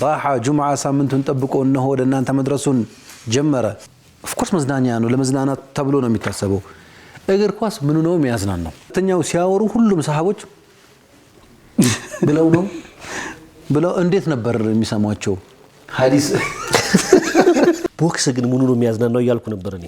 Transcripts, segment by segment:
ራሓ ጁምዓ ሳምንቱን ጠብቆ እነሆ ወደ እናንተ መድረሱን ጀመረ ኦፍ ኮርስ መዝናኛ ነው ለመዝናናት ተብሎ ነው የሚታሰበው እግር ኳስ ምን ነው የሚያዝናናው ተኛው ሲያወሩ ሁሉም ሰሃቦች ብለው እንዴት ነበር የሚሰማቸው ሐዲስ ቦክስ ግን ምን ነው የሚያዝናናው ይያልኩ ነበር እኔ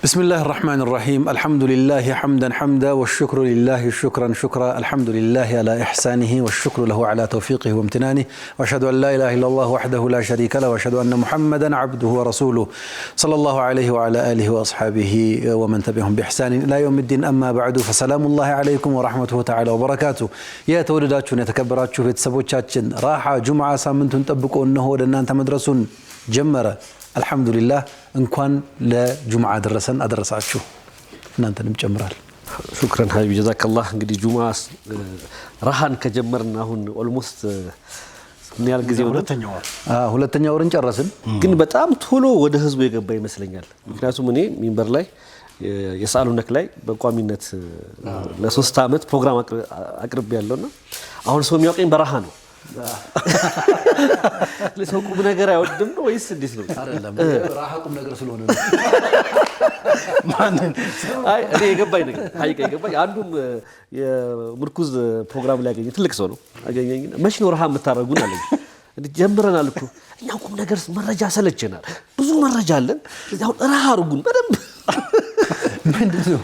بسم الله الرحمن الرحيم الحمد لله حمدا حمدا والشكر لله شكرا شكرا الحمد لله على إحسانه والشكر له على توفيقه وامتنانه وأشهد أن لا إله إلا الله وحده لا شريك له وأشهد أن محمدا عبده ورسوله صلى الله عليه وعلى آله وأصحابه ومن تبعهم بإحسان إلى يوم الدين أما بعد فسلام الله عليكم ورحمته تعالى وبركاته يا تولداتكم يتكبراتكم بيتسبوچاچن راحة جمعة سامنتون طبقوا انه ودنا انت مدرسون جمره الحمد لله እንኳን ለጁምዓ ደረሰን አደረሳችሁ እናንተንም ጨምራል شكرا حبيبي جزاك الله እንግዲህ ጁምዓ ራሃን ከጀመርና አሁን ኦልሞስት ምን ያህል ጊዜ ሁለተኛ ወርን ጨረስን ግን በጣም ቶሎ ወደ ህዝቡ የገባ ይመስለኛል ምክንያቱም እኔ ሚንበር ላይ የሳሉነክ ላይ በቋሚነት ለ3 አመት ፕሮግራም አቅርብ ያለውና አሁን ሰው የሚያውቀኝ በራሃ ነው ለሰው ቁም ነገር አይወድም ነው ወይስ እንዴት ነው አይደለም ራሃ ቁም ነገር ስለሆነ ነው ማን አይ እኔ የገባኝ ነገር ሀይቀ የገባኝ አንዱም የምርኩዝ ፕሮግራም ላይ ያገኘ ትልቅ ሰው ነው አገኘኝ መቼ ነው ራሃ የምታረጉን አለኝ እንዴ ጀምረናል እኮ እኛ ቁም ነገር መረጃ ሰለቸናል ብዙ መረጃ አለን አሁን ራሃ አርጉን በደንብ ምንድነው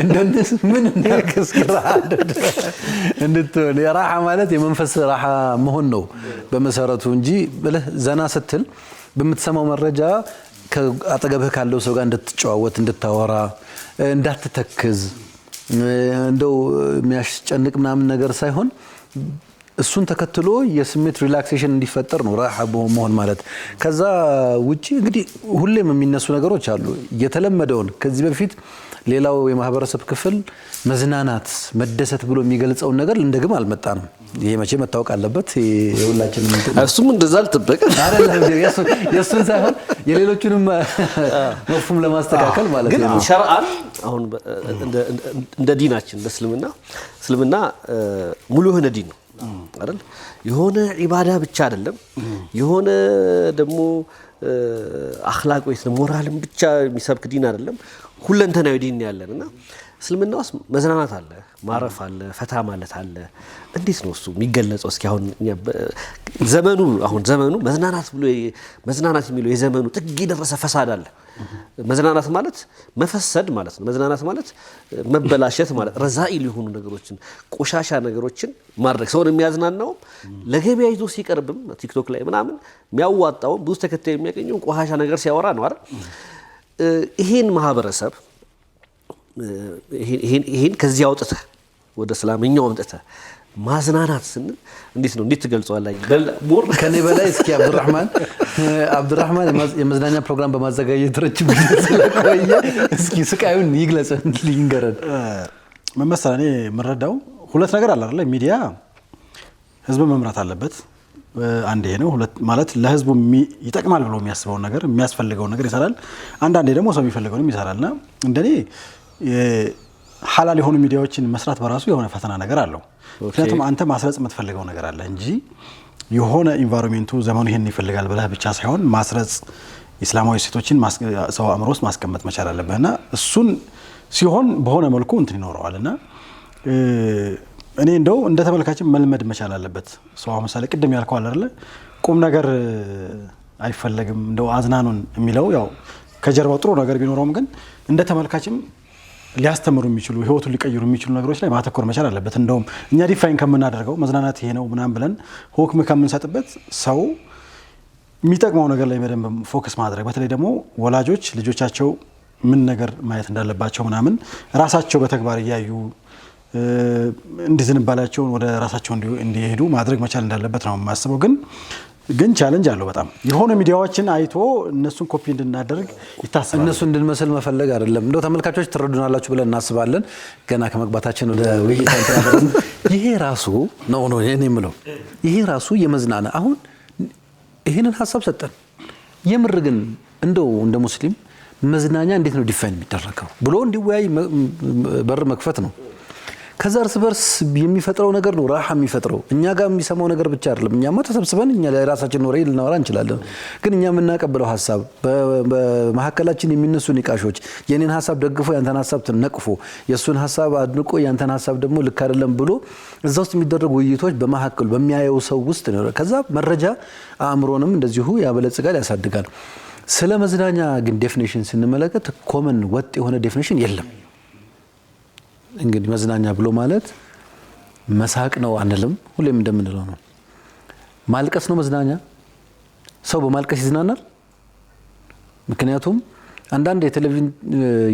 እንደነስ ምን እንደከስከራ እንድትሆን የራሃ ማለት የመንፈስ ራሃ መሆን ነው በመሰረቱ እንጂ ብለህ ዘና ስትል በመተሰማው መረጃ ከአጠገብህ ካለው ሰው ጋር እንድትጨዋወት እንድታወራ እንዳትተክዝ እንደው የሚያስጨንቅ ምናምን ነገር ሳይሆን እሱን ተከትሎ የስሜት ሪላክሴሽን እንዲፈጠር ነው ራሃ መሆን ማለት ከዛ ውጪ እንግዲህ ሁሌም የሚነሱ ነገሮች አሉ የተለመደውን ከዚህ በፊት ሌላው የማህበረሰብ ክፍል መዝናናት መደሰት ብሎ የሚገልጸው ነገር እንደግም አልመጣንም ይሄ መቼ መታወቅ አለበት የሁላችንም እሱም እንደዛ አልተበቀ አይደለም የሱን ሳይሆን የሌሎችንም መፍሁም ለማስተካከል ማለት ነው ግን ሸርዓን አሁን እንደ ዲናችን እስልምና ሙሉ የሆነ ዲን ነው አይደል የሆነ ኢባዳ ብቻ አይደለም የሆነ ደግሞ አኽላቅ ወይስ ሞራልም ብቻ የሚሰብክ ዲን አይደለም ሁለንተናዊ ዲን ያለንና እስልምና ውስጥ መዝናናት አለ ማረፍ አለ ፈታ ማለት አለ እንዴት ነው እሱ የሚገለጸው እስኪ አሁን ዘመኑ መዝናናት ብሎ መዝናናት የሚለው የዘመኑ ጥግ የደረሰ ፈሳድ አለ መዝናናት ማለት መፈሰድ ማለት ነው መዝናናት ማለት መበላሸት ማለት ረዛኢል የሆኑ ነገሮችን ቆሻሻ ነገሮችን ማድረግ ሰውን የሚያዝናናው ለገበያ ይዞ ሲቀርብም ቲክቶክ ላይ ምናምን የሚያዋጣው ብዙ ተከታይ የሚያገኘው ቆሻሻ ነገር ሲያወራ ነው አይደል ይሄን ማህበረሰብ ይሄን ከዚህ አውጥተህ ወደ እስላምኛው አምጥተህ ማዝናናት ስንል እንዴት ትገልጸዋለህ ሞር ከኔ በላይ እስኪ አብዱራህማን የመዝናኛ ፕሮግራም በማዘጋጀት ረጅም ጊዜ ስለቆየ እስኪ ስቃዩን ይግለጽልን ይንገረን መመሰለ እኔ መረዳው ሁለት ነገር አለ አይደል ሚዲያ ህዝብ መምራት አለበት አንዴ ነው ሁለት ማለት ለህዝቡ ይጠቅማል ብሎ የሚያስበው ነገር የሚያስፈልገው ነገር ይሰራል አንዳንዴ ደግሞ ሰው የሚፈልገውንም ይሰራልና እንደኔ ሐላል የሆኑ ሚዲያዎችን መስራት በራሱ የሆነ ፈተና ነገር አለው ምክንያቱም አንተ ማስረጽ የምትፈልገው ነገር አለ እንጂ የሆነ ኢንቫይሮንመንቱ ዘመኑ ይሄን ይፈልጋል ብለህ ብቻ ሳይሆን ማስረጽ እስላማዊ ሴቶችን ሰው አምሮስ ማስቀመጥ መቻል አለበትና እሱን ሲሆን በሆነ መልኩ እንትን ይኖረዋልና እኔ እንደው እንደ ተመልካችን መልመድ መቻል አለበት ሰው አመሳለ ቅድም ያልከው አይደለ ቁም ነገር አይፈልግም እንደው አዝናኑን የሚለው ያው ከጀርባው ጥሩ ነገር ቢኖርም ግን እንደ ተመልካችም ሊያስተምሩ የሚችሉ ህይወቱን ሊቀይሩ የሚችሉ ነገሮች ላይ ማተኮር መቻል አለበት እንደውም እኛ ዲፋይን ከምናደርገው መዝናናት ይሄ ነው ምናምን ብለን ሁክም ከምንሰጥበት ሰው የሚጠቅመው ነገር ላይ በደንብ ፎከስ ማድረግ በተለይ ደግሞ ወላጆች ልጆቻቸው ምን ነገር ማየት እንዳለባቸው ምናምን ራሳቸው በተግባር ያዩ እንዲዝንባላቸው ወደ ራሳቸው እንዲሄዱ ማድረግ መቻል እንዳለበት ነው ማስበው ግን ግን ቻሌንጅ አለው በጣም የሆነ ሚዲያዎችን አይቶ እነሱን ኮፒ እንድናደርግ ይታሰባል። እነሱ እንድንመስል መፈለግ አይደለም። እንደው ተመልካቾች ትረዱናላችሁ ብለን እናስባለን። ገና ከመግባታችን ወደ ውይይት አንተራረን ይሄ ራሱ ነው እኔ የምለው ይሄ ራሱ የመዝናና አሁን ይሄንን ሐሳብ ሰጠን። የምር ግን እንደው እንደ ሙስሊም መዝናኛ እንዴት ነው ዲፋይን የሚደረገው ብሎ እንዲወያይ በር መክፈት ነው። ከዛ እርስ በርስ የሚፈጥረው ነገር ነው ራሃ የሚፈጥረው። እኛ ጋር የሚሰማው ነገር ብቻ አይደለም። እኛማ ተሰብስበን እኛ ለራሳችን ወሬ ልናወራ እንችላለን። ግን እኛ የምናቀብለው ሐሳብ በመሐከላችን የሚነሱ ንቃሾች የኔን ሐሳብ ደግፎ ያንተን ሐሳብ ነቅፎ የሱን ሐሳብ አድንቆ ያንተን ሐሳብ ደግሞ ልክ አይደለም ብሎ እዛ ውስጥ የሚደረጉ ውይይቶች በመሐከሉ በሚያየው ሰው ውስጥ ነው። ከዛ መረጃ አእምሮንም እንደዚሁ ያበለጽጋል፣ ያሳድጋል። ስለ መዝናኛ ግን ዴፊኒሽን ስንመለከት ኮመን ወጥ የሆነ ዴፊኒሽን የለም። እንግዲህ መዝናኛ ብሎ ማለት መሳቅ ነው አንልም፣ ሁሌም እንደምንለው ነው። ማልቀስ ነው መዝናኛ። ሰው በማልቀስ ይዝናናል። ምክንያቱም አንዳንድ የቴሌቪዥን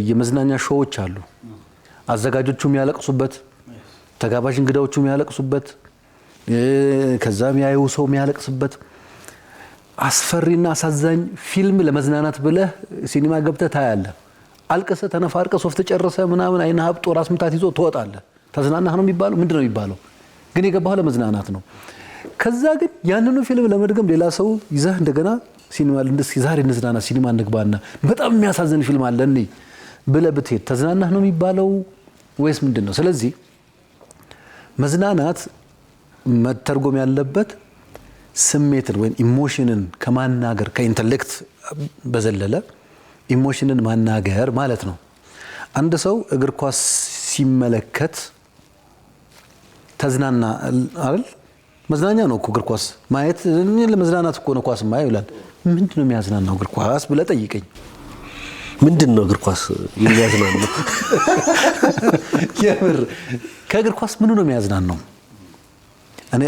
የመዝናኛ ሾዎች አሉ። አዘጋጆቹ የሚያለቅሱበት፣ ተጋባዥ እንግዳዎቹ የሚያለቅሱበት፣ ከዛ የሚያዩ ሰው የሚያለቅስበት አስፈሪና አሳዛኝ ፊልም ለመዝናናት ብለህ ሲኒማ ገብተህ ታያለህ። አልቀሰ ተነፋርቀ ሶፍት ጨርሰ ምናምን አይነ ሀብጦ ራስ ምታት ይዞ ትወጣለህ። ተዝናናህ ነው የሚባለው? ምንድነው የሚባለው? ግን የገባህ ለመዝናናት ነው። ከዛ ግን ያንኑ ፊልም ለመድገም ሌላ ሰው ይዘህ እንደገና ሲኒማ ዛሬ እንዝናና ሲኒማ እንግባና በጣም የሚያሳዝን ፊልም አለ እንዴ ብለህ ብትሄድ ተዝናናህ ነው የሚባለው ወይስ ምንድነው? ስለዚህ መዝናናት መተርጎም ያለበት ስሜትን ወይም ኢሞሽንን ከማናገር ከኢንተሌክት በዘለለ ኢሞሽንን ማናገር ማለት ነው። አንድ ሰው እግር ኳስ ሲመለከት ተዝናና አይደል? መዝናኛ ነው እኮ እግር ኳስ ማየት። ለመዝናናት እኮ ነው ኳስ ማየው ይላል። ምንድነው የሚያዝናናው እግር ኳስ ብለህ ጠይቀኝ። ምንድነው እግር ኳስ የሚያዝናናው? የምር ከእግር ኳስ ምኑ ነው የሚያዝናናው? እኔ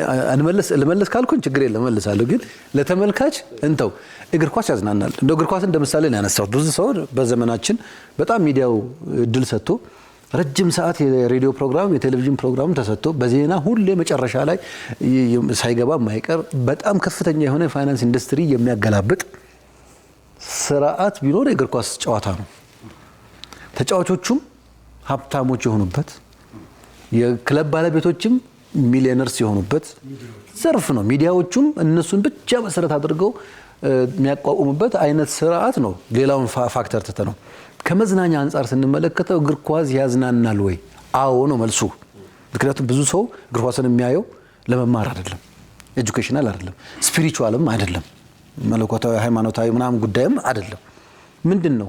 ልመለስ ካልኩኝ ችግር የለም እመልሳለሁ። ግን ለተመልካች እንተው። እግር ኳስ ያዝናናል። እንደው እግር ኳስ እንደምሳሌ ነው ያነሳሁት። ብዙ ሰው በዘመናችን በጣም ሚዲያው እድል ሰጥቶ ረጅም ሰዓት የሬዲዮ ፕሮግራም የቴሌቪዥን ፕሮግራም ተሰጥቶ በዜና ሁሌ መጨረሻ ላይ ሳይገባ የማይቀር በጣም ከፍተኛ የሆነ የፋይናንስ ኢንዱስትሪ የሚያገላብጥ ስርዓት ቢኖር የእግር ኳስ ጨዋታ ነው። ተጫዋቾቹም ሀብታሞች የሆኑበት የክለብ ባለቤቶችም ሚሊዮነርስ የሆኑበት ዘርፍ ነው። ሚዲያዎቹም እነሱን ብቻ መሰረት አድርገው የሚያቋቁሙበት አይነት ስርዓት ነው። ሌላውን ፋክተር ትተ ነው። ከመዝናኛ አንጻር ስንመለከተው እግር ኳስ ያዝናናል ወይ? አዎ ነው መልሱ። ምክንያቱም ብዙ ሰው እግር ኳስን የሚያየው ለመማር አይደለም፣ ኤጁኬሽናል አይደለም፣ ስፒሪቹዋልም አይደለም፣ መለኮታዊ ሃይማኖታዊ ምናምን ጉዳይም አይደለም። ምንድን ነው?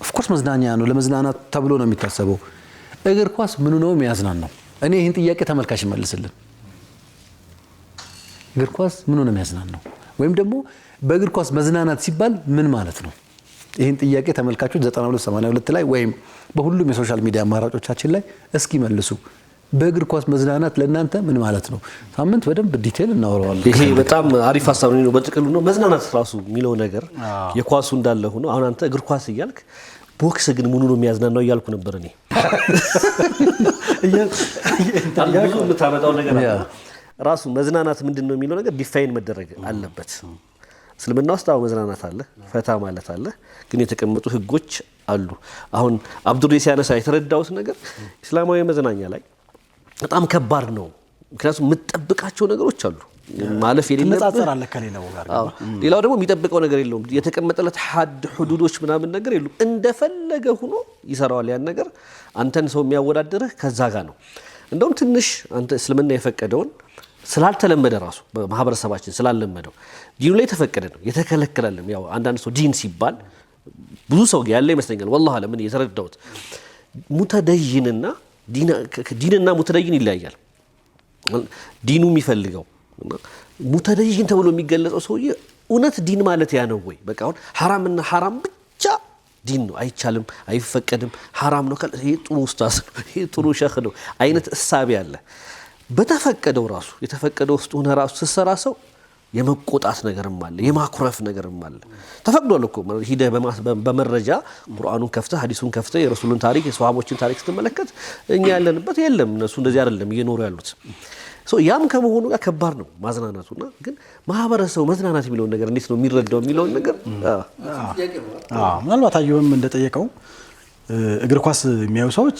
ኦፍኮርስ መዝናኛ ነው። ለመዝናናት ተብሎ ነው የሚታሰበው። እግር ኳስ ምኑ ነው የሚያዝናናው? እኔ ይህን ጥያቄ ተመልካች ይመልስልን። እግር ኳስ ምኑ ነው የሚያዝናናው? ወይም ደግሞ በእግር ኳስ መዝናናት ሲባል ምን ማለት ነው? ይህን ጥያቄ ተመልካቾች 9282 ላይ ወይም በሁሉም የሶሻል ሚዲያ አማራጮቻችን ላይ እስኪ መልሱ። በእግር ኳስ መዝናናት ለእናንተ ምን ማለት ነው? ሳምንት በደንብ ዲቴል እናወራዋለን። ይሄ በጣም አሪፍ ሀሳብ ነው። በጥቅሉ ነው መዝናናት ራሱ የሚለው ነገር የኳሱ እንዳለ ሆኖ አሁን አንተ እግር ኳስ እያልክ ቦክስ ግን ምኑ ነው የሚያዝናናው እያልኩ ነበር እኔ። ብዙ የምታመጣው ነገር አለ። ራሱ መዝናናት ምንድነው የሚለው ነገር ዲፋይን መደረግ አለበት። እስልምና ውስጥ መዝናናት አለ፣ ፈታ ማለት አለ፣ ግን የተቀመጡ ህጎች አሉ። አሁን አብዱሪ ሲያነሳ የተረዳውት ነገር እስላማዊ መዝናኛ ላይ በጣም ከባድ ነው። ምክንያቱም የምትጠብቃቸው ነገሮች አሉ ማለፍ የሌለበት ሌላው ደግሞ የሚጠብቀው ነገር የለውም። የተቀመጠለት ሐድ ሁዱዶች ምናምን ነገር የሉም። እንደፈለገ ሆኖ ይሰራዋል ያን ነገር። አንተን ሰው የሚያወዳድርህ ከዛ ጋር ነው። እንደውም ትንሽ አንተ እስልምና የፈቀደውን ስላልተለመደ ራሱ በማህበረሰባችን ስላልለመደው ዲኑ ላይ የተፈቀደ ነው የተከለከለም። ያው አንዳንድ ሰው ዲን ሲባል ብዙ ሰው ያለ ይመስለኛል። والله ለምን የተረዳውት ሙተደይንና ዲንና ሙተደይን ይለያያል። ዲኑ የሚፈልገው ሙተደይን ተብሎ የሚገለጸው ሰውዬ እውነት ዲን ማለት ያ ነው ወይ? በቃ አሁን ሐራምና ሐራም ብቻ ዲን ነው፣ አይቻልም፣ አይፈቀድም፣ ሐራም ነው ካለ ይሄ ጥሩ ኡስታዝ ነው፣ ይሄ ጥሩ ሸህ ነው አይነት እሳቤ አለ። በተፈቀደው ራሱ የተፈቀደው ውስጥ ሆነ ራሱ ሲሰራ ሰው የመቆጣት ነገርም አለ፣ የማኩረፍ ነገርም አለ። ተፈቅዷል እኮ ሂደ በመረጃ ቁርአኑን ከፍተ ሐዲሱን ከፍተ የረሱሉን ታሪክ የሷሃቦችን ታሪክ ስትመለከት እኛ ያለንበት የለም። እነሱ እንደዚህ አይደለም እየኖሩ ያሉት። ያም ከመሆኑ ጋር ከባድ ነው ማዝናናቱና ግን ማህበረሰቡ መዝናናት የሚለውን ነገር እንዴት ነው የሚረዳው የሚለውን ነገር ምናልባት አዩብም እንደጠየቀው እግር ኳስ የሚያዩ ሰዎች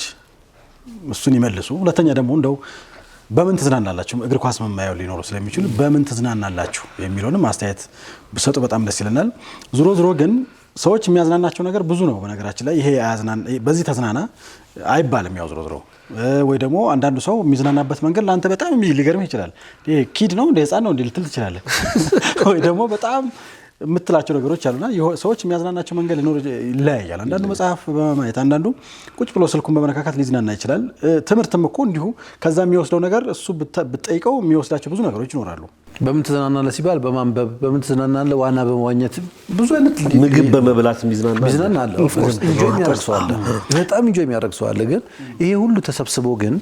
እሱን ይመልሱ። ሁለተኛ ደግሞ እንደው በምን ትዝናናላችሁ እግር ኳስ መማያው ሊኖሩ ስለሚችሉ በምን ትዝናናላችሁ የሚለውንም አስተያየት ብሰጡ በጣም ደስ ይለናል። ዞሮ ግን ሰዎች የሚያዝናናቸው ነገር ብዙ ነው። በነገራችን ላይ ይሄ በዚህ ተዝናና አይባልም። ያው ዞሮ ወይ ደግሞ አንዳንዱ ሰው የሚዝናናበት መንገድ ለአንተ በጣም ሊገርምህ ይችላል። ይሄ ኪድ ነው እንደ ህፃን ነው እንደ ልትል ትችላለህ። ወይ ደግሞ በጣም የምትላቸው ነገሮች አሉና ሰዎች የሚያዝናናቸው መንገድ ይለያያል። አንዳንዱ መጽሐፍ በማየት አንዳንዱ ቁጭ ብሎ ስልኩን በመነካካት ሊዝናና ይችላል። ትምህርትም እኮ እንዲሁ ከዛ የሚወስደው ነገር እሱ ብትጠይቀው የሚወስዳቸው ብዙ ነገሮች ይኖራሉ። በምን ትዝናናለህ ሲባል በማንበብ፣ በምን ትዝናናለህ ዋና በመዋኘት፣ ብዙ አይነት ምግብ በመብላት የሚዝናና አለ። ኢንጆይ የሚያደርግ ሰው አለ፣ በጣም ኢንጆይ የሚያደርግ ሰው አለ። ግን ይሄ ሁሉ ተሰብስቦ ግን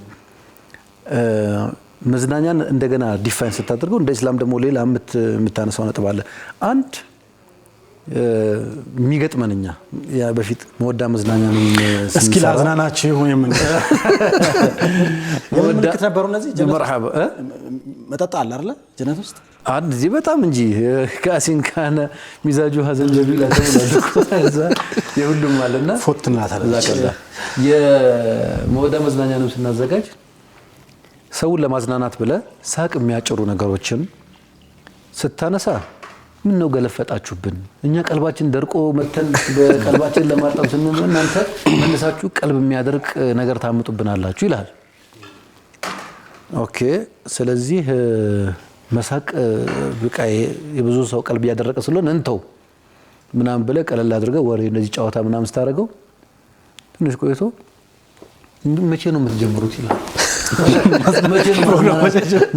መዝናኛን እንደገና ዲፋይን ስታደርገው እንደ እስላም ደግሞ ሌላ የምታነሳው ነጥብ አለ። አንድ የሚገጥመንኛ ያ በፊት መወዳ መዝናኛ ነው እስኪ ላዝናናችሁ የምን ምልክት ነበሩ እነዚህ መርሐባ መጠጣ አለ አይደል ጀነት ውስጥ አንድ እዚህ በጣም እንጂ ካሲን ካነ ሚዛጁ ሀዘን ጀቢላ ተብሏል። የሁሉም አለና ፎትና ታላላቀላ የመወዳ መዝናኛ ነው ስናዘጋጅ ሰውን ለማዝናናት ብለ ሳቅ የሚያጭሩ ነገሮችን ስታነሳ ምን ነው ገለፈጣችሁብን? እኛ ቀልባችን ደርቆ መተን በቀልባችን ለማጣም ስንል እናንተ መልሳችሁ ቀልብ የሚያደርቅ ነገር ታምጡብናላችሁ ይላል። ኦኬ ስለዚህ መሳቅ በቃ የብዙ ሰው ቀልብ ያደረቀ ስለሆነ እንተው ምናምን ብለ ቀለል አድርገው ወሬ እንደዚህ ጨዋታ ምናምን ስታረገው ትንሽ ቆይቶ መቼ ነው የምትጀምሩት ይላል። መቼ ነው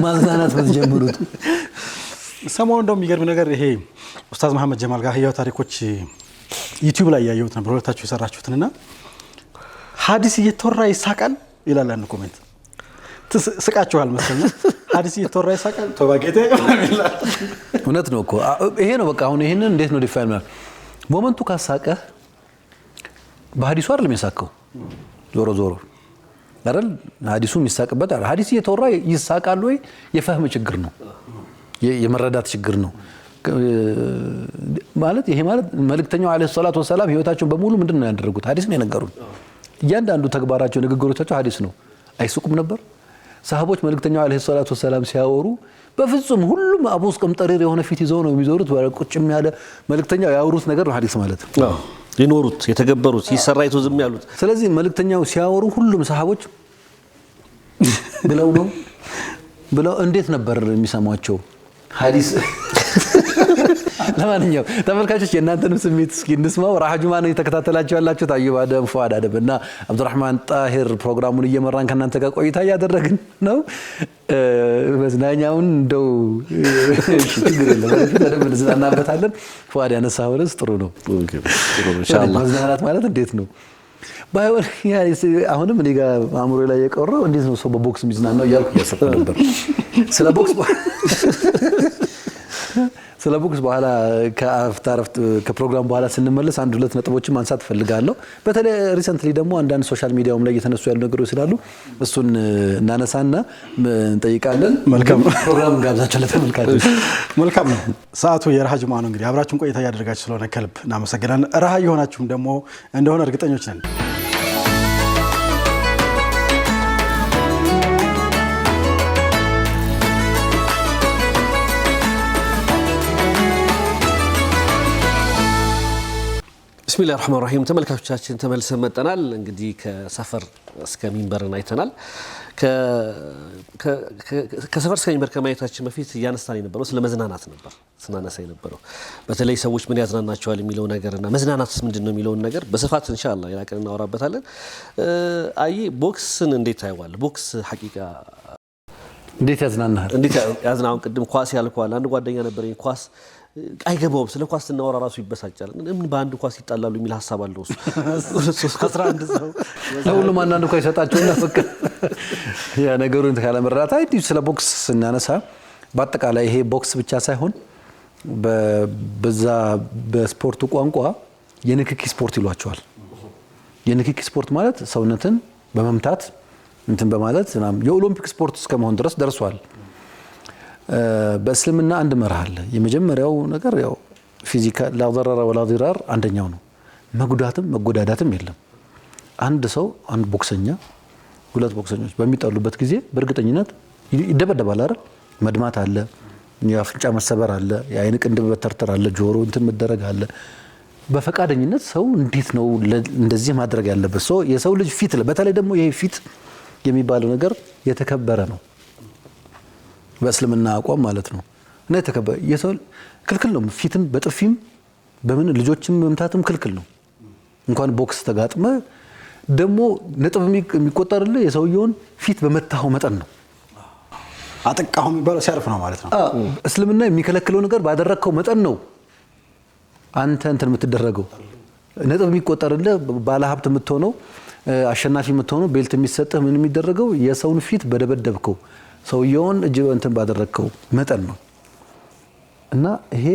ማዝናናት የምትጀምሩት? ሰሞኑን እንደው የሚገርም ነገር ይሄ ኡስታዝ መሐመድ ጀማል ጋር ህያው ታሪኮች ዩቲዩብ ላይ ያየሁት ነበር። ሁለታችሁ የሰራችሁትና ሐዲስ እየተወራ ይሳቃል ይላል አንድ ኮሜንት። ስቃችኋል መሰለኝ። ሐዲስ እየተወራ ይሳቃል ተባጌቴ ይላል። እውነት ነው እኮ ይሄ ነው በቃ። አሁን ይሄንን እንዴት ነው ዲፋይን ማለት ሞመንቱ ካሳቀ በሐዲሱ አይደለም የሳቀው ዞሮ አይደል? ሐዲሱ የሚሳቅበት አይደል? ሐዲስ እየተወራ ይሳቃል ወይ? የፈህም ችግር ነው፣ የመረዳት ችግር ነው ማለት። ይሄ ማለት መልእክተኛው አለይሂ ሰላቱ ወሰላም ህይወታቸውን በሙሉ ምንድነው ያደረጉት? ሐዲስ ነው የነገሩን። እያንዳንዱ ተግባራቸው፣ ንግግሮቻቸው ሐዲስ ነው። አይስቁም ነበር ሰሃቦች? መልእክተኛው አለይሂ ሰላቱ ወሰላም ሲያወሩ በፍጹም ሁሉም አቡስ ቀምጠሪር የሆነ ፊት ይዘው ነው የሚዞሩት። ቁጭም ያለ መልእክተኛው ያወሩት ነገር ነው ሐዲስ ማለት ነው። ሊኖሩት የተገበሩት ይሰራይቶ ዝም ያሉት። ስለዚህ መልእክተኛው ሲያወሩ ሁሉም ሰሃቦች ብለው እንዴት ነበር የሚሰሟቸው? ሐዲስ ለማንኛውም ተመልካቾች የእናንተንም ስሜት እስኪ እንስማው። ራህ ጁማ ነው የተከታተላችሁ ያላችሁት። አዩብ አደም፣ ፉአድ አደም እና አብዱራህማን ጣሂር ፕሮግራሙን እየመራን ከእናንተ ጋር ቆይታ እያደረግን ነው። መዝናኛውን እንደው ችግር የለም በደንብ እንዝናናበታለን። ፉአድ ያነሳው ርዕስ ጥሩ ነው። ኢንሻአላህ መዝናናት ማለት እንዴት ነው ባይሆን አሁንም እኔ ጋር አእምሮ ላይ የቀረው እንዴት ነው ሰው በቦክስ የሚዝናናው እያልኩ እያሰብኩ ነበር። ስለ ቦክስ በኋላ ከአፍታረፍት ከፕሮግራም በኋላ ስንመለስ አንድ ሁለት ነጥቦችን ማንሳት ፈልጋለሁ። በተለይ ሪሰንትሊ ደግሞ አንዳንድ ሶሻል ሚዲያውም ላይ እየተነሱ ያሉ ነገሮች ስላሉ እሱን እናነሳና እንጠይቃለን። መልካም ፕሮግራም ጋብዛችሁ ለተመልካቾች መልካም ነው። ሰዓቱ የራህ ጁማ ነው። እንግዲህ አብራችሁን ቆይታ ያደርጋችሁ ስለሆነ ከልብ እናመሰግናለን። ራህ የሆናችሁም ደግሞ እንደሆነ እርግጠኞች ነን። ቢስሚላሂ ረህማን ረሂም ተመልካቾቻችን ተመልሰን መጠናል። እንግዲህ ከሰፈር እስከ ሚንበርን አይተናል። ከሰፈር እስከ ሚንበር ከማየታችን በፊት እያነሳን የነበረው ስለ መዝናናት ነበር ስናነሳ የነበረው። በተለይ ሰዎች ምን ያዝናናቸዋል የሚለው ነገርና መዝናናትስ ምንድነው የሚለው ነገር በስፋት ኢንሻአላህ ሌላ ቀን እናወራበታለን። አይ ቦክስን እንዴት ታየዋለህ? ቦክስ ሐቂቃ እንዴት ያዝናናል? እንዴት ያዝናናው? ቅድም ኳስ ያልኳል። አንድ ጓደኛ ነበረኝ ኳስ አይገባውም። ስለ ኳስ ስናወራ ራሱ ይበሳጫል። ምን በአንድ ኳስ ይጣላሉ የሚል ሐሳብ አለው እሱ 11 ሰው ለሁሉም አንዳንድ ኳስ ይሰጣቸውና በቃ ያ ነገሩን ካለመረዳት አይ ስለ ቦክስ ስናነሳ በአጠቃላይ ይሄ ቦክስ ብቻ ሳይሆን በዛ በስፖርቱ ቋንቋ የንክኪ ስፖርት ይሏቸዋል። የንክኪ ስፖርት ማለት ሰውነትን በመምታት እንትን በማለት የኦሎምፒክ ስፖርት እስከመሆን ድረስ ደርሷል። በእስልምና አንድ መርህ አለ። የመጀመሪያው ነገር ያው ፊዚካል ላ ضرر ولا ضرار አንደኛው ነው። መጉዳትም መጎዳዳትም የለም። አንድ ሰው አንድ ቦክሰኛ ሁለት ቦክሰኞች በሚጣሉበት ጊዜ በእርግጠኝነት ይደበደባል አይደል? መድማት አለ፣ የአፍንጫ መሰበር አለ፣ የአይን ቅንድብ መተርተር አለ፣ ጆሮ እንትን መደረግ አለ። በፈቃደኝነት ሰው እንዴት ነው እንደዚህ ማድረግ ያለበት? ሰው የሰው ልጅ ፊት በተለይ ደግሞ ይሄ ፊት የሚባለው ነገር የተከበረ ነው በእስልምና አቋም ማለት ነው። እና የተከበረ የሰው ክልክል ነው። ፊትን በጥፊም በምን ልጆችም መምታትም ክልክል ነው። እንኳን ቦክስ ተጋጥመ ደግሞ ነጥብ የሚቆጠርልህ የሰውየውን ፊት በመታው መጠን ነው። አጠቃሁ የሚባለው ሲያርፍ ነው ማለት ነው። እስልምና የሚከለክለው ነገር ባደረግከው መጠን ነው አንተ እንትን የምትደረገው። ነጥብ የሚቆጠርልህ ባለ ሀብት የምትሆነው አሸናፊ የምትሆነው ቤልት የሚሰጥህ ምን የሚደረገው የሰውን ፊት በደበደብከው ሰውየውን እጅ እንትን ባደረግከው መጠን ነው። እና ይሄ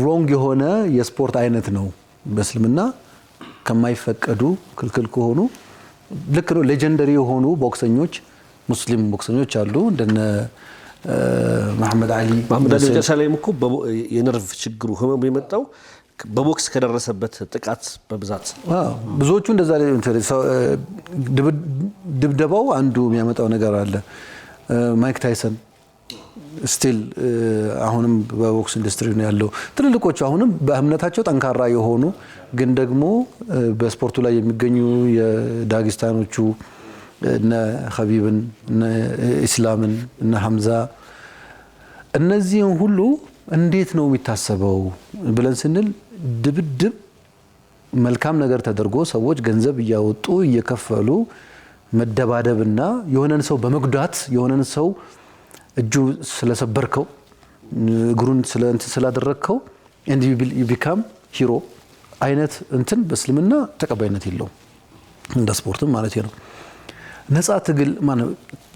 ሮንግ የሆነ የስፖርት አይነት ነው በእስልምና ከማይፈቀዱ ክልክል ከሆኑ ልክ ነው። ሌጀንደሪ የሆኑ ቦክሰኞች ሙስሊም ቦክሰኞች አሉ እንደነ መሐመድ አሊ ሰላም እኮ የነርቭ ችግሩ ህመሙ የመጣው በቦክስ ከደረሰበት ጥቃት በብዛት ብዙዎቹ እንደዛ ድብደባው አንዱ የሚያመጣው ነገር አለ። ማይክ ታይሰን ስቲል አሁንም በቦክስ ኢንዱስትሪ ነው ያለው። ትልልቆቹ አሁንም በእምነታቸው ጠንካራ የሆኑ ግን ደግሞ በስፖርቱ ላይ የሚገኙ የዳጊስታኖቹ እነ ኸቢብን እነ ኢስላምን እነ ሐምዛ እነዚህን ሁሉ እንዴት ነው የሚታሰበው ብለን ስንል ድብድብ መልካም ነገር ተደርጎ ሰዎች ገንዘብ እያወጡ እየከፈሉ መደባደብና የሆነን ሰው በመጉዳት የሆነን ሰው እጁ ስለሰበርከው እግሩን ስላደረግከው and you become hero አይነት እንትን በእስልምና ተቀባይነት የለውም። እንደ ስፖርትም ማለት ነው። ነፃ ትግል ማለት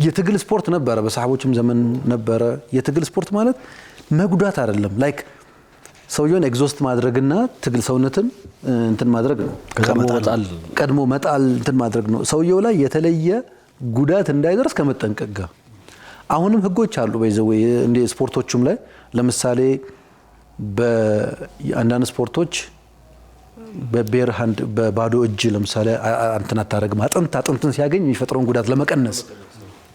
የትግል ስፖርት ነበረ፣ በሰሃቦችም ዘመን ነበረ። የትግል ስፖርት ማለት መጉዳት አይደለም። ላይክ ሰውየውን ኤግዞስት ማድረግና ትግል ሰውነትን እንትን ማድረግ ነው። ቀድሞ መጣል እንትን ማድረግ ነው። ሰውየው ላይ የተለየ ጉዳት እንዳይደርስ ከመጠንቀቅ ጋር አሁንም ህጎች አሉ። በይዘው እንደ ስፖርቶቹም ላይ ለምሳሌ በአንዳንድ ስፖርቶች በቤር ሃንድ በባዶ እጅ ለምሳሌ እንትን አታረግም። አጥንትን ሲያገኝ የሚፈጥረውን ጉዳት ለመቀነስ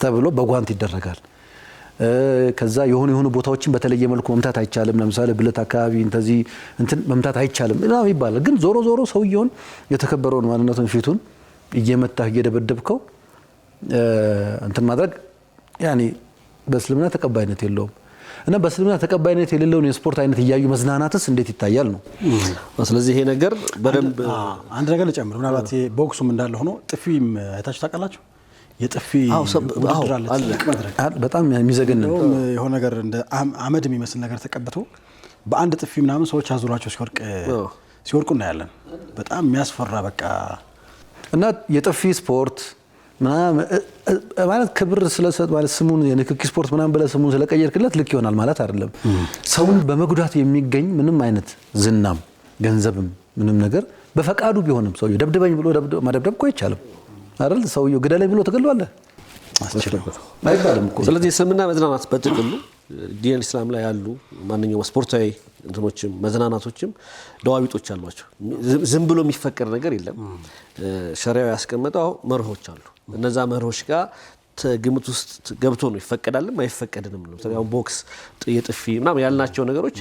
ተብሎ በጓንት ይደረጋል። ከዛ የሆኑ ቦታዎችን በተለየ መልኩ መምታት አይቻልም። ለምሳሌ ብልት አካባቢ እንደዚህ እንትን መምታት አይቻልም እና ይባላል። ግን ዞሮ ሰውየውን የተከበረውን ማንነቱን ፊቱን እየመታህ እየደበደብከው እንትን ማድረግ ያኔ በእስልምና ተቀባይነት የለውም። እና በእስልምና ተቀባይነት የሌለውን የስፖርት አይነት እያዩ መዝናናትስ እንዴት ይታያል ነው። ስለዚህ ይሄ ነገር በደንብ አንድ ነገር ልጨምር። ምናልባት ቦክሱም እንዳለ ሆኖ ጥፊም አይታችሁ ታውቃላችሁ? የጥፊ ውድድር አለ። በጣም የሚዘገን ነው። የሆነ ነገር እንደ አመድ የሚመስል ነገር ተቀብቶ በአንድ ጥፊ ምናምን ሰዎች አዙሯቸው ሲወርቁ እናያለን። በጣም የሚያስፈራ በቃ እና የጥፊ ስፖርት ማለት ክብር ስለሰጥ ማለት ስሙን የንክኪ ስፖርት ምናምን ብለህ ስሙን ስለቀየርክለት ልክ ይሆናል ማለት አይደለም። ሰውን በመጉዳት የሚገኝ ምንም አይነት ዝናም ገንዘብም ምንም ነገር በፈቃዱ ቢሆንም ሰውየው ደብድበኝ ብሎ መደብደብ እኮ አይቻልም አይደል? ሰውየው ግደለኝ ብሎ ተገሏል አይባልም እኮ። ስለዚህ እስልምና መዝናናት በጥቅሉ ዲን ኢስላም ላይ ያሉ ማንኛውም ስፖርታዊ እንትኖችም መዝናናቶችም ደዋዊጦች አሏቸው። ዝም ብሎ የሚፈቀድ ነገር የለም። ሸሪዓው ያስቀመጠው መርሆች አሉ። እነዛ መርሆች ጋር ግምት ውስጥ ገብቶ ነው ይፈቀዳልም አይፈቀድንም ነው። ስለዚህ ቦክስ የጥፊ ምናምን ያልናቸው ነገሮች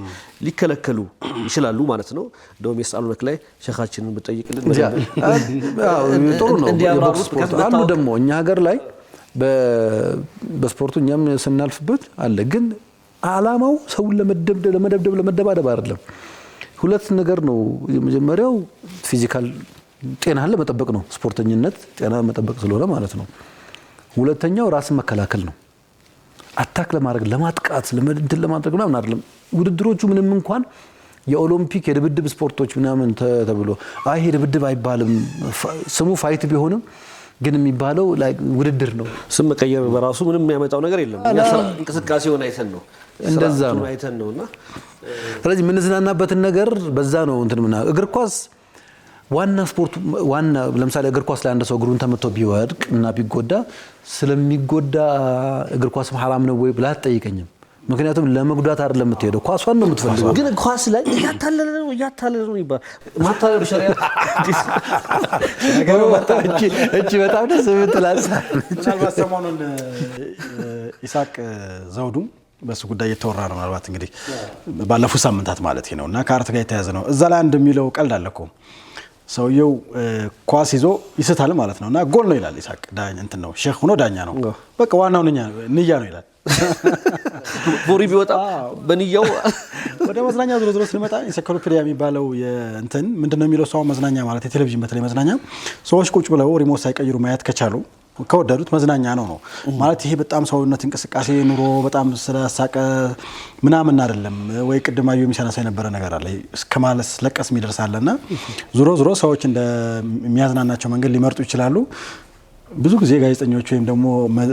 ሊከለከሉ ይችላሉ ማለት ነው። እንደውም የሳሉነክ ላይ ሸኻችንን ብጠይቅልን ጥሩ ነው። የቦክስ ስፖርት አሉ ደግሞ እኛ ሀገር ላይ በስፖርቱ እኛም ስናልፍበት አለ። ግን አላማው ሰውን ለመደባደብ አይደለም። ሁለት ነገር ነው። የመጀመሪያው ፊዚካል ጤናህን ለመጠበቅ ነው። ስፖርተኝነት ጤና መጠበቅ ስለሆነ ማለት ነው። ሁለተኛው ራስን መከላከል ነው። አታክ ለማድረግ ለማጥቃት ለማድረግ ምናምን አይደለም። ውድድሮቹ ምንም እንኳን የኦሎምፒክ የድብድብ ስፖርቶች ምናምን ተብሎ ይሄ ድብድብ አይባልም፣ ስሙ ፋይት ቢሆንም ግን የሚባለው ውድድር ነው። ስም መቀየር በራሱ ምንም የሚያመጣው ነገር የለም። እንቅስቃሴውን አይተን ነው እንደዛ ነው አይተን ነውና ስለዚህ የምንዝናናበትን ነገር በዛ ነው እንትን እግር ኳስ ዋና ስፖርቱ ዋና ለምሳሌ እግር ኳስ ላይ አንድ ሰው እግሩን ተመቶ ቢወድቅ እና ቢጎዳ ስለሚጎዳ እግር ኳስም ሐራም ነው ወይ ብላ አትጠይቀኝም። ምክንያቱም ለመጉዳት አይደለም የምትሄደው ኳሷን ነው የምትፈልገው። ግን ኳስ ላይ እያታለለ ነው ይባል ማታለሉ ሸሪዓ እቺ በጣም ደስ የምትላስ ምናልባት ሰሞኑን ኢሳቅ ዘውዱ በሱ ጉዳይ የተወራ ነው። ምናልባት እንግዲህ ባለፉት ሳምንታት ማለት ነውና ከአርት ጋር የተያዘ ነው። እዛ ላይ አንድ የሚለው ቀልድ አለ እኮ ሰውየው ኳስ ይዞ ይስታል ማለት ነውና ጎል ነው ይላል ኢሳቅ። ዳኛ እንትን ነው ሼክ ሆኖ ዳኛ ነው። በቃ ዋናው ንያ ነው ይላል። ቦሪ ቢወጣ በንያው ወደ መዝናኛ ዝሮ ስንመጣ ኢንሳይክሎፒዲያ የሚባለው የእንትን ምንድነው የሚለው ሰው መዝናኛ ማለት የቴሌቪዥን በተለይ መዝናኛ ሰዎች ቁጭ ብለው ሪሞት ሳይቀይሩ ማየት ከቻሉ ከወደዱት መዝናኛ ነው ማለት። ይሄ በጣም ሰውነት እንቅስቃሴ ኑሮ በጣም ስለሳቀ ምናምን አይደለም ወይ ቅድም አዩ የሚሰናሳ የነበረ ነገር አለ እስከማለስ ለቀስ የሚደርሳለና ዙሮ ሰዎች እንደሚያዝናናቸው መንገድ ሊመርጡ ይችላሉ። ብዙ ጊዜ ጋዜጠኞች ወይም ደግሞ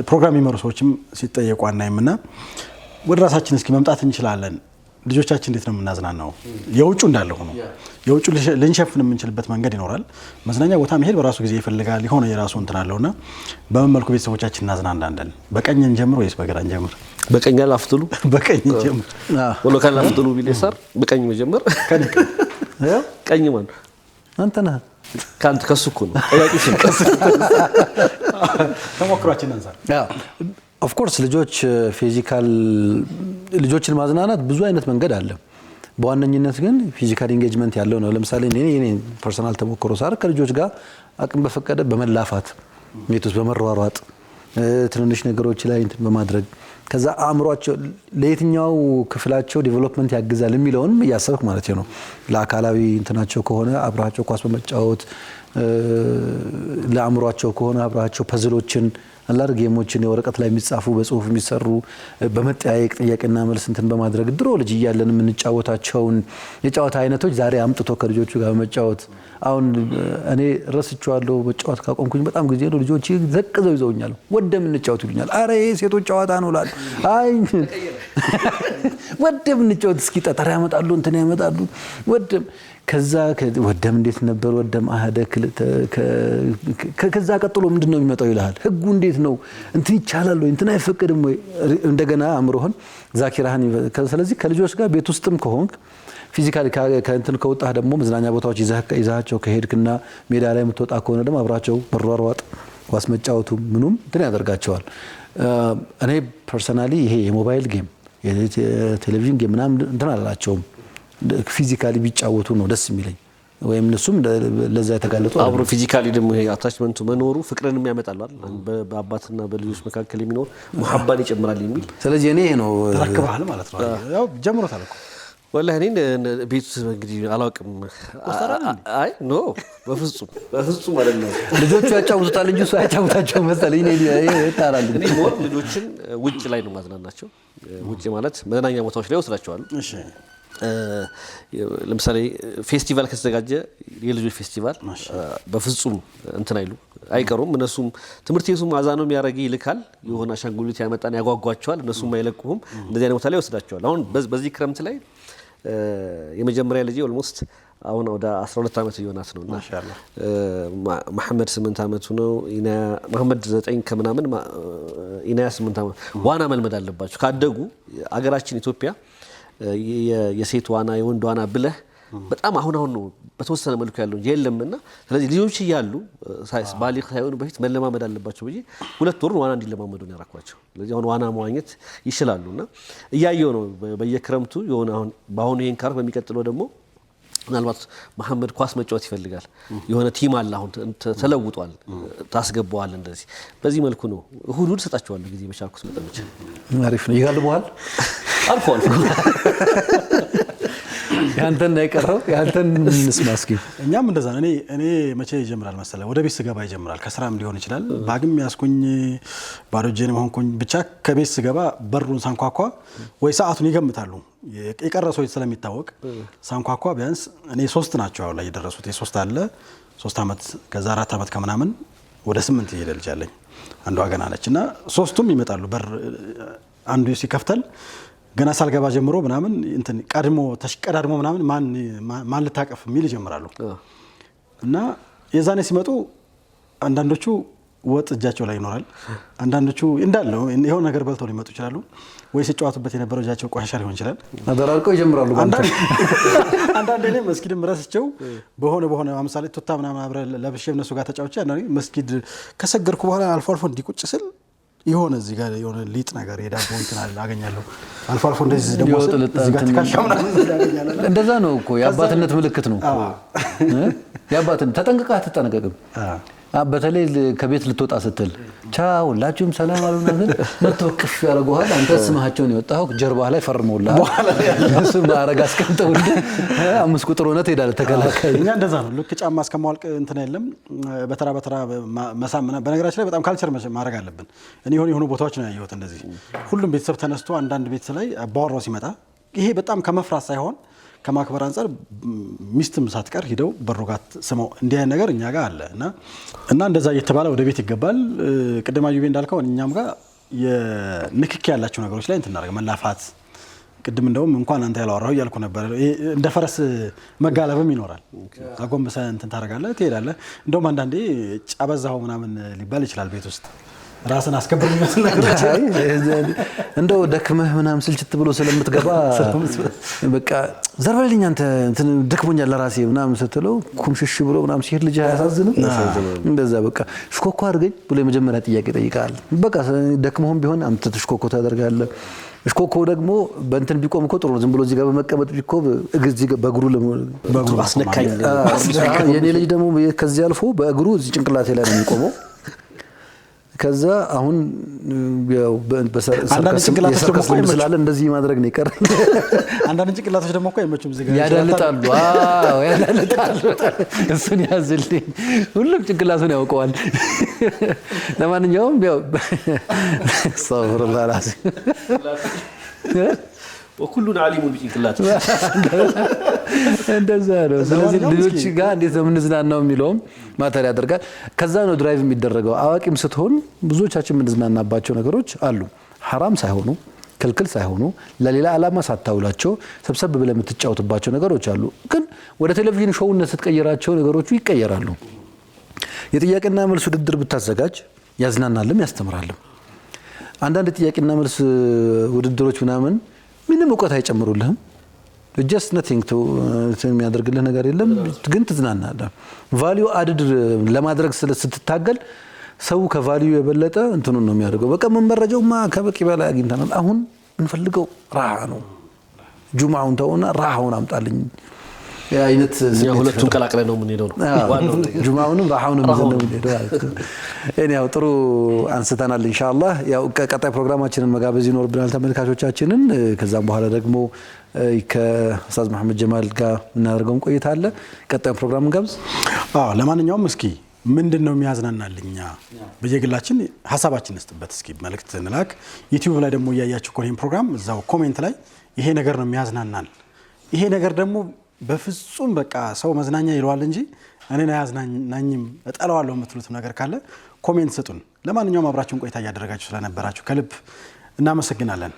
ፕሮግራም የሚመሩ ሰዎችም ሲጠየቁ አናይምና ወደ ራሳችን እስኪ መምጣት እንችላለን። ልጆቻችን እንዴት ነው የምናዝናናው? የውጩ እንዳለ ሆኖ የውጩ ልንሸፍን የምንችልበት መንገድ ይኖራል። መዝናኛ ቦታ መሄድ በራሱ ጊዜ ይፈልጋል። የሆነ የራሱ እንትን አለውና በምን መልኩ ቤተሰቦቻችን እናዝናናለን? በቀኝ እንጀምር ወይስ በግራ እንጀምር? በቀኝ ላፍጥሉ በቀኝ እንጀምር ወሎ ካላ ላፍጥሉ ቢለሰር በቀኝ መጀመር ቀኝ ማን አንተ ነህ ካንተ ከሱኩ ነው ጥያቄሽ ተሞክሯችን አንፃር ኦፍ ኮርስ ልጆችን ማዝናናት ብዙ አይነት መንገድ አለ። በዋነኝነት ግን ፊዚካል ኢንጌጅመንት ያለው ነው። ለምሳሌ እኔ ፐርሰናል ተሞክሮ ሳር ከልጆች ጋር አቅም በፈቀደ በመላፋት ቤት ውስጥ በመሯሯጥ ትንንሽ ነገሮች ላይ እንትን በማድረግ ከዛ አእምሯቸው ለየትኛው ክፍላቸው ዲቨሎፕመንት ያግዛል የሚለውን ያሰብክ ማለት ነው። ለአካላዊ እንትናቸው ከሆነ አብራቸው ኳስ በመጫወት ለአእምሯቸው ከሆነ አብራቸው ፐዝሎችን አላር ጌሞችን የወረቀት ላይ የሚጻፉ በጽሁፍ የሚሰሩ በመጠያየቅ ጥያቄና መልስ እንትን በማድረግ ድሮ ልጅ እያለን የምንጫወታቸውን የጨዋታ አይነቶች ዛሬ አምጥቶ ከልጆቹ ጋር በመጫወት አሁን እኔ ረስቼዋለሁ። በጨዋታ ካቆምኩኝ በጣም ጊዜ ነው። ልጆች ዘቅዘው ይዘውኛል። ወደም እንጫወት ይሉኛል። አረ ይሄ ሴቶች ጨዋታ ነው ላል አይ ወደም እንጫወት እስኪ ጠጠር ያመጣሉ እንትን ያመጣሉ ወደም ከዛ ወደም እንዴት ነበር ወደም አሃደ ከዛ ቀጥሎ ምንድነው የሚመጣው ይልሃል። ህጉ እንዴት ነው እንትን ይቻላል ወይ እንትን አይፈቀድም ወይ እንደገና አምሮህን ዛኪራህን። ስለዚህ ከልጆች ጋር ቤት ውስጥም ከሆንክ ፊዚካሊ ከእንትን ከወጣህ ደግሞ መዝናኛ ቦታዎች ይዛቸው ከሄድክና ሜዳ ላይ የምትወጣ ከሆነ ደግሞ አብራቸው መሯሯጥ ኳስ መጫወቱ ምኑም እንትን ያደርጋቸዋል። እኔ ፐርሰናሊ ይሄ የሞባይል ጌም የቴሌቪዥን ጌም ምናምን እንትን አላላቸውም። ፊዚካሊ ቢጫወቱ ነው ደስ የሚለኝ። ወይም እነሱም ለዛ የተጋለጡ አብሮ ፊዚካሊ ደግሞ ይሄ አታችመንቱ መኖሩ ፍቅርንም ያመጣል አይደል? በአባትና በልጆች መካከል የሚኖር መሐባን ይጨምራል የሚል ስለዚህ እኔ ነው ተረክበሃል ማለት ነው። ያው ጀምሮታል እኮ ወላሂ እኔ ቤት እንግዲህ አላውቅም። አይ ኖ በፍጹም አይደለም። ልጆቹ ያጫውቱታል እንጂ እሱ ያጫውታቸው መሰለኝ። እኔ ይጣራል። እኔ ልጆችን ውጭ ላይ ነው ማዝናናቸው። ውጭ ማለት መዝናኛ ቦታዎች ላይ ወስዳቸዋለሁ። እሺ ለምሳሌ ፌስቲቫል ከተዘጋጀ የልጆች ፌስቲቫል በፍጹም እንትን አይቀሩም። እነሱም ትምህርት ቤቱም አዛኖ የሚያረግ ይልካል። የሆነ አሻንጉሊት ያመጣን ያጓጓቸዋል። እነሱም አይለቁም። እንደዚህ አይነት ቦታ ላይ ወስዳቸዋል። አሁን በዚህ ክረምት ላይ የመጀመሪያ ልጅ ኦልሞስት አሁን ወደ 12 አመት ይሆናት ነውና ማሻአላህ መሐመድ 8 አመቱ ነው። መሐመድ 9 ከምናምን ኢናያ 8 አመት ዋና መልመድ አለባቸው። ካደጉ አገራችን ኢትዮጵያ የሴት ዋና የወንድ ዋና ብለህ በጣም አሁን ነው በተወሰነ መልኩ ያለው እንጂ የለምና ስለዚህ ልጆች ይያሉ ባሊግ ሳይሆኑ በፊት መለማመድ አለባቸው ብዬ 2 ወር ዋና እንዲለማመዱ ነው ያራኳቸው። ስለዚህ አሁን ዋና መዋኘት ይችላሉና እያየው ነው በየክረምቱ የሆነ አሁን በአሁኑ ይሄን ካር በሚቀጥለው ደግሞ ምናልባት መሐመድ ኳስ መጫወት ይፈልጋል። የሆነ ቲም አለ አሁን ተለውጧል። ታስገባዋል እንደዚህ በዚህ መልኩ ነው እሁድ ሰጣቸዋለሁ ጊዜ በቻልኩት መጠን ብቻ። አሪፍ ነው ይጋልበዋል አልፎ ያንተን አይቀረው ያንተን እንስማስኪ እኛም እንደዛ ነው። እኔ መቼ ይጀምራል መሰለ ወደ ቤት ስገባ ይጀምራል። ከስራም ሊሆን ይችላል ባግም ያስኩኝ ባዶ እጄን ሆንኩኝ ብቻ ከቤት ስገባ በሩን ሳንኳኳ ወይ ሰዓቱን ይገምታሉ። የቀረሰው ስለሚታወቅ ሳንኳኳ ቢያንስ እኔ 3 ናቸው አሁን ላይ የደረሱት። የ3 አለ 3 አመት ከዛ 4 አመት ከምናምን ወደ 8 ይሄዳል ልጅ አለኝ። አንዷ ገና አለችና 3ቱም ይመጣሉ። በር አንዱ ሲከፍተል ገና ሳልገባ ጀምሮ ምናምን እንትን ቀድሞ ተሽቀዳድሞ ምናምን ማን ልታቀፍ የሚል ይጀምራሉ። እና የዛኔ ሲመጡ አንዳንዶቹ ወጥ እጃቸው ላይ ይኖራል። አንዳንዶቹ እንዳለው የሆነ ነገር በልተው ሊመጡ ይችላሉ። ወይ ሲጫወቱበት የነበረው እጃቸው ቆሻሻ ሊሆን ይችላል። አደራርቀው ይጀምራሉ። አንዳንዴ እኔ መስጊድም ረስቸው በሆነ ለምሳሌ ቱታ ምናምን አብረን ለብሼ እነሱ ጋር ተጫውቼ አንዳንዴ መስጊድ ከሰገርኩ በኋላ አልፎ እንዲቁጭ ስል የሆነ እዚህ ጋር የሆነ ሊጥ ነገር የዳቦ እንትን አገኛለሁ። አልፎ እንደዚህ ደግሞ እዚህ ጋር ተካሻምና እንደዛ ነው እኮ የአባትነት ምልክት ነው። የአባትን ተጠንቅቀህ አትጠነቀቅም። በተለይ ከቤት ልትወጣ ስትል ቻው ሁላችሁም ሰላም አሉና መተወቅፍ ያደርጉሃል። አንተ ስማቸውን የወጣው ጀርባ ላይ ፈርመውልሃል። እሱ ማረግ አስቀምጠውልህ 5 ቁጥር ሆነ ትሄዳለህ ተከላካይ። እኛ እንደዛ ነው። ልክ ጫማ እስከማዋልቅ እንትን የለም በተራ መሳምና በነገራችን ላይ በጣም ካልቸር ማድረግ አለብን። እኔ የሆኑ ቦታዎች ነው ያየሁት እንደዚህ ሁሉም ቤተሰብ ተነስቶ አንዳንድ ቤተሰብ ላይ አባወራው ሲመጣ ይሄ በጣም ከመፍራት ሳይሆን ከማክበር አንፃር ሚስትም ሳትቀር ሂደው በሩጋት ስመው እንዲህ አይነት ነገር እኛ ጋር አለ እና እንደዛ እየተባለ ወደ ቤት ይገባል። ቅድም አዩቤ እንዳልከው እኛም ጋር የንክኪ ያላቸው ነገሮች ላይ እንትን እናደርግ መላፋት ቅድም እንደውም እንኳን አንተ ያላወራው እያልኩ ነበር። እንደ ፈረስ መጋለብም ይኖራል። አጎንብሰህ እንትን ታደርጋለህ ትሄዳለህ። እንደውም አንዳንዴ ጫበዛው ምናምን ሊባል ይችላል ቤት ውስጥ ራስን አስከብር የሚመስል ነገሮች እንደው ደክመህ ምናምን ስልችት ብሎ ስለምትገባ በቃ ዘርበልኝ አንተ እንትን ደክሞኛል ለራሴ ምናምን ስትለው ኩምሽሽ ብሎ ምናምን ሲሄድ ልጅ አያሳዝንም? እንደዛ በቃ ሽኮኮ አድርገኝ ብሎ የመጀመሪያ ጥያቄ ይጠይቃል። በቃ ደክመህም ቢሆን አንተ ሽኮኮ ታደርጋለህ። ሽኮኮ ደግሞ በእንትን ቢቆም እኮ ጥሩ ነው። ዝም ብሎ እዚህ ጋር በመቀመጥ ቢቆም እዚህ በእግሩ አስነካኝ። የኔ ልጅ ደግሞ ከዚህ አልፎ በእግሩ እዚህ ጭንቅላቴ ላይ ነው የሚቆመው። ከዛ አሁን ያው በሰርከስ ስላለ እንደዚህ ማድረግ ነው ይቀር። አንዳንድ ጭንቅላቶች ደግሞ እኮ አይመቹም እዚህ ጋር ያዳልጣሉ። አዎ ያዳልጣሉ። እሱን ያዝልኝ። ሁሉም ጭንቅላቱን ያውቀዋል። ለማንኛውም ያው ሰብርላላ ወኩሉን ዓሊሙን ቢጭንቅላት እንደዛ ነው። ስለዚህ ልጆች ጋር እንዴት ነው የምንዝናናው የሚለውም ማተር ያደርጋል። ከዛ ነው ድራይቭ የሚደረገው። አዋቂም ስትሆን ብዙዎቻችን የምንዝናናባቸው ነገሮች አሉ። ሐራም ሳይሆኑ ክልክል ሳይሆኑ ለሌላ ዓላማ ሳታውላቸው ሰብሰብ ብለህ የምትጫወትባቸው ነገሮች አሉ። ግን ወደ ቴሌቪዥን ሾውነት ስትቀይራቸው ነገሮቹ ይቀየራሉ። የጥያቄና መልስ ውድድር ብታዘጋጅ ያዝናናልም ያስተምራልም። አንዳንድ ጥያቄና መልስ ውድድሮች ምናምን ምንም እውቀት አይጨምሩልህም። just nothing to የሚያደርግልህ ነገር የለም፣ ግን ትዝናናለህ። ቫልዩ አድድ ለማድረግ ስትታገል ሰው ከቫልዩ የበለጠ እንትኑን ነው የሚያደርገው። በቃ መመረጃውማ ከበቂ በላይ አግኝተናል፣ አሁን እንፈልገው ራሃ ነው። ጁማውን ተውና ራሃውን አምጣልኝ አይነት ሁለቱን ቀላቅለ ነው ምን ሄደው ነው ጁማውንም ራሃውንም ይዘን ነው ሄደው። ያው ጥሩ አንስተናል። ኢንሻአላህ ያው ቀጣይ ፕሮግራማችንን መጋበዝ ይኖርብናል ተመልካቾቻችንን። ከዛም በኋላ ደግሞ ከኡስታዝ መሐመድ ጀማል ጋር እናደርገውን ቆይታ አለ። ቀጣይ ፕሮግራም እንጋብዝ። ለማንኛውም እስኪ ምንድነው የሚያዝናናልኛ በየግላችን ሐሳባችን እንስጥበት። እስኪ መልእክት እንላክ። ዩቲዩብ ላይ ደግሞ ያያችሁ ኮኔን ፕሮግራም እዛው ኮሜንት ላይ ይሄ ነገር ነው የሚያዝናናል፣ ይሄ ነገር ደግሞ በፍጹም በቃ ሰው መዝናኛ ይለዋል እንጂ እኔን አያዝናናኝም እጠላዋለሁ የምትሉት ነገር ካለ ኮሜንት ስጡን። ለማንኛውም አብራችሁን ቆይታ እያደረጋችሁ ስለነበራችሁ ከልብ እናመሰግናለን።